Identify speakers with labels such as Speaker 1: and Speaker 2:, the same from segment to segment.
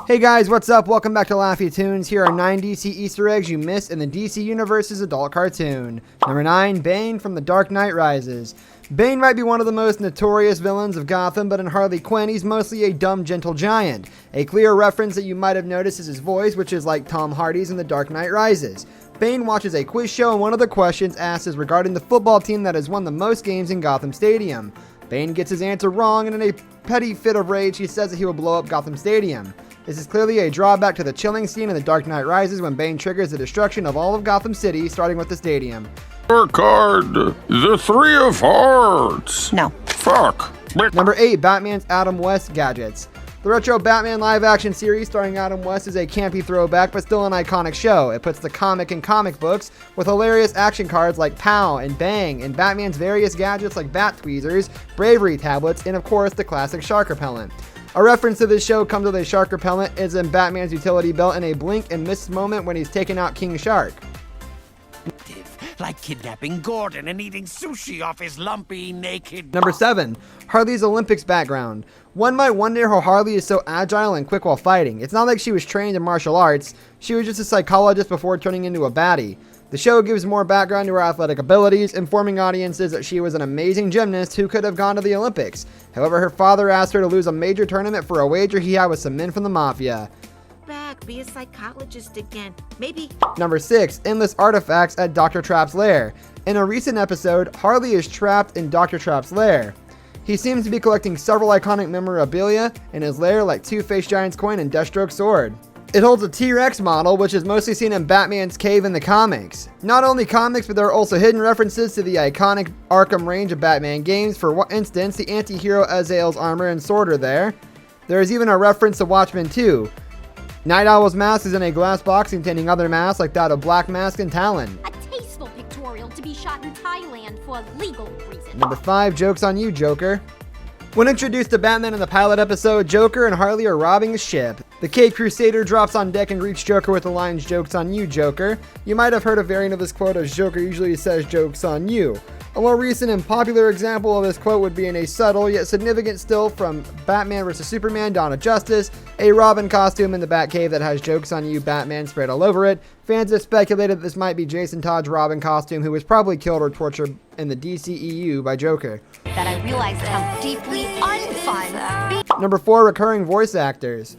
Speaker 1: Hey guys, what's up? Welcome back to Laffy Tunes. Here are 9 DC Easter eggs you missed in the DC Universe's adult cartoon. Number 9, Bane from The Dark Knight Rises. Bane might be one of the most notorious villains of Gotham, but in Harley Quinn, he's mostly a dumb, gentle giant. A clear reference that you might have noticed is his voice, which is like Tom Hardy's in The Dark Knight Rises. Bane watches a quiz show, and one of the questions asked is regarding the football team that has won the most games in Gotham Stadium. Bane gets his answer wrong, and in a petty fit of rage, he says that he will blow up Gotham Stadium. This is clearly a drawback to the chilling scene in The Dark Knight Rises when Bane triggers the destruction of all of Gotham City, starting with the stadium.
Speaker 2: Your card, the 3 of Hearts.
Speaker 3: No.
Speaker 2: Fuck.
Speaker 1: Number 8, Batman's Adam West gadgets. The retro Batman live-action series starring Adam West is a campy throwback, but still an iconic show. It puts the comic in comic books, with hilarious action cards like Pow and Bang, and Batman's various gadgets like Bat Tweezers, Bravery Tablets, and of course the classic Shark Repellent. A reference to this show comes with a Shark Repellent is in Batman's utility belt in a blink and miss moment when he's taking out King Shark.
Speaker 4: Like kidnapping Gordon and eating sushi off his lumpy, naked...
Speaker 1: Number 7, Harley's Olympics background. One might wonder how Harley is so agile and quick while fighting. It's not like she was trained in martial arts, she was just a psychologist before turning into a baddie. The show gives more background to her athletic abilities, informing audiences that she was an amazing gymnast who could have gone to the Olympics. However, her father asked her to lose a major tournament for a wager he had with some men from the mafia.
Speaker 3: Back, be a psychologist again. Maybe.
Speaker 1: Number 6, endless artifacts at Dr. Trap's lair. In a recent episode, Harley is trapped in Dr. Trap's lair. He seems to be collecting several iconic memorabilia in his lair like Two-Faced Giant's coin and Deathstroke's sword. It holds a T-Rex model, which is mostly seen in Batman's cave in the comics. Not only comics, but there are also hidden references to the iconic Arkham range of Batman games. For instance, the anti-hero Azrael's armor and sword are there. There is even a reference to Watchmen 2. Night Owl's mask is in a glass box containing other masks like that of Black Mask and Talon.
Speaker 5: A tasteful pictorial to be shot in Thailand for legal reasons.
Speaker 1: Number 5, Joke's on You, Joker. When introduced to Batman in the pilot episode, Joker and Harley are robbing a ship. The Cape Crusader drops on deck and greets Joker with the lines, "Joke's on you, Joker." You might have heard a variant of this quote as Joker usually says, "Joke's on you." A more recent and popular example of this quote would be in a subtle yet significant still from Batman vs. Superman: Dawn of Justice, a Robin costume in the Batcave that has "Joke's on you, Batman" spread all over it. Fans have speculated that this might be Jason Todd's Robin costume, who was probably killed or tortured in the DCEU by Joker.
Speaker 5: That I realized how deeply unfun.
Speaker 1: Number 4, recurring voice actors.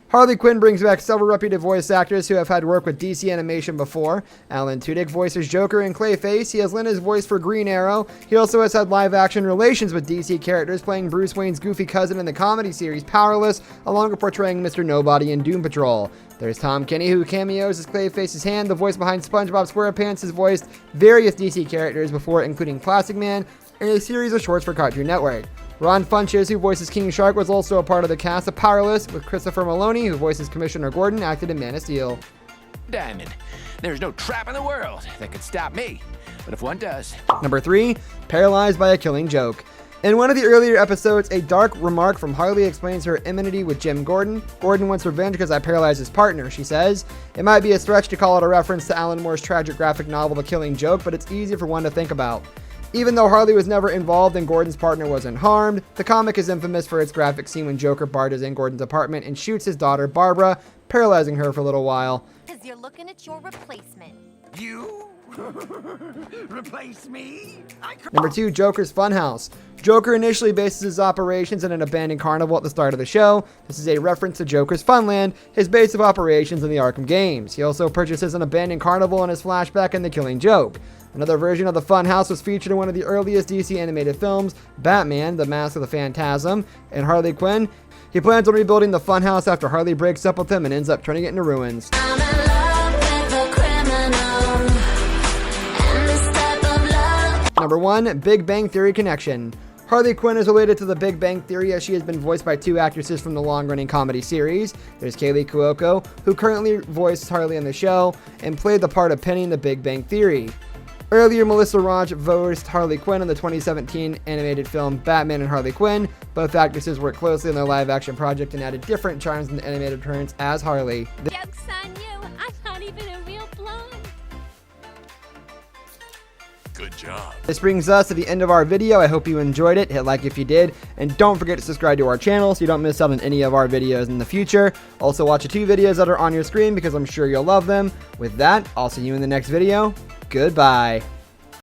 Speaker 1: Harley Quinn brings back several reputed voice actors who have had work with DC animation before. Alan Tudyk voices Joker and Clayface. He has lent his voice for Green Arrow. He also has had live-action relations with DC characters, playing Bruce Wayne's goofy cousin in the comedy series Powerless, along with portraying Mr. Nobody in Doom Patrol. There's Tom Kenny, who cameos as Clayface's hand. The voice behind SpongeBob SquarePants has voiced various DC characters before, including Plastic Man, and a series of shorts for Cartoon Network. Ron Funches, who voices King Shark, was also a part of the cast of Powerless, with Christopher Maloney, who voices Commissioner Gordon, acted in Man of Steel.
Speaker 4: Diamond. There's no trap in the world that could stop me. But if one does...
Speaker 1: Number 3, paralyzed by a killing joke. In one of the earlier episodes, a dark remark from Harley explains her enmity with Jim Gordon. Gordon wants revenge because I paralyzed his partner, she says. It might be a stretch to call it a reference to Alan Moore's tragic graphic novel The Killing Joke, but it's easy for one to think about. Even though Harley was never involved and Gordon's partner wasn't harmed, the comic is infamous for its graphic scene when Joker barges in Gordon's apartment and shoots his daughter Barbara, paralyzing her for a little while.
Speaker 5: Because you're looking at your replacement.
Speaker 4: You? Replace me?
Speaker 1: Number 2, Joker's Funhouse. Joker initially bases his operations in an abandoned carnival at the start of the show. This is a reference to Joker's Funland, his base of operations in the Arkham games. He also purchases an abandoned carnival in his flashback in The Killing Joke. Another version of the Funhouse was featured in one of the earliest DC animated films, Batman: The Mask of the Phantasm, and Harley Quinn. He plans on rebuilding the Funhouse after Harley breaks up with him and ends up turning it into ruins. Number 1, Big Bang Theory connection. Harley Quinn is related to the Big Bang Theory as she has been voiced by 2 actresses from the long-running comedy series. There's Kaylee Cuoco, who currently voiced Harley on the show and played the part of Penny in the Big Bang Theory. Earlier, Melissa Rauch voiced Harley Quinn in the 2017 animated film Batman and Harley Quinn. Both actresses worked closely on their live-action project and added different charms in the animated appearance as Harley.
Speaker 5: Joke's on you, I'm not even a real blonde.
Speaker 2: Good job.
Speaker 1: This brings us to the end of our video. I hope you enjoyed it. Hit like if you did. And don't forget to subscribe to our channel so you don't miss out on any of our videos in the future. Also watch the 2 videos that are on your screen because I'm sure you'll love them. With that, I'll see you in the next video. Goodbye.